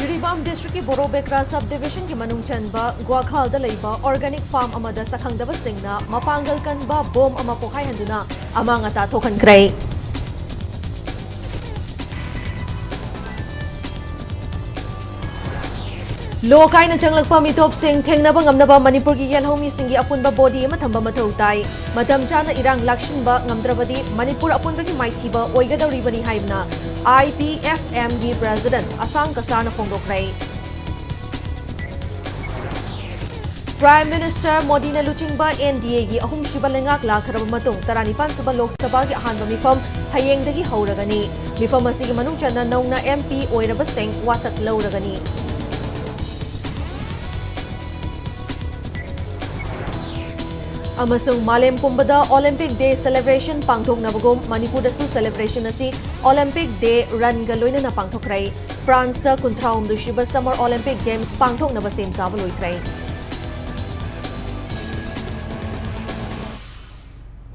Jiribam District ki Borobekra Subdivision ki manung chanba Guakhal da leiba organic farm amada sakhangdaba singna mapangal kanba bom ama pokhay handuna ama ngata thokan kray. Lokai na changlakpa mitop sing thengnaba ngamnaba Manipur ki yelhomi singi apunba body ama thamba mathau tai matam chana irang lakshinba ngamdrabadi Manipur apunba ki maithiba oigadawribani haibna IPFM ki president Asang Kasana phongdokrai. Prime Minister Modi na luchingba NDA gi ahum suba lengak lakharaba matung 19 suba Lok Sabha gi ahanba mifam hayengdagi hauragani mifam asigi manung chana nauna MP oiraba sing wasak lauragani. Amasung Malem Pumbada Olympic Day celebration pangthok nabagom Manipur dasu celebration asi Olympic Day run galoina na pangthokrai France kuntraum du shiba Summer Olympic Games pangthok naba sem sa baloi krai.